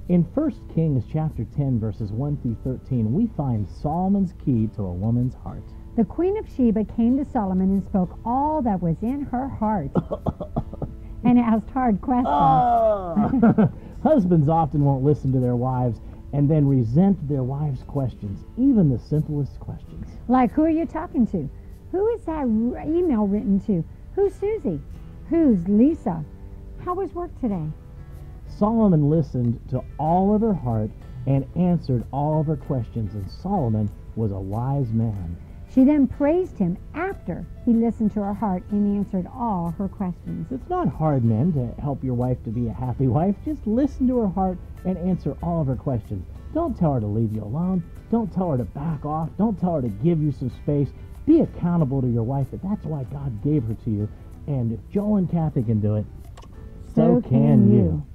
In 1 Kings chapter 10, verses 1 through 13, we find Solomon's key to a woman's heart. The Queen of Sheba came to Solomon and spoke all that was in her heart and asked hard questions. Husbands often won't listen to their wives and then resent their wives' questions, even the simplest questions. Like, who are you talking to? Who is that email written to? Who's Susie? Who's Lisa? How was work today? Solomon listened to all of her heart and answered all of her questions, and Solomon was a wise man. She then praised him after he listened to her heart and answered all her questions. It's not hard, men, to help your wife to be a happy wife. Just listen to her heart and answer all of her questions. Don't tell her to leave you alone. Don't tell her to back off. Don't tell her to give you some space. Be accountable to your wife. That's why God gave her to you. And if Joel and Kathy can do it, so can you.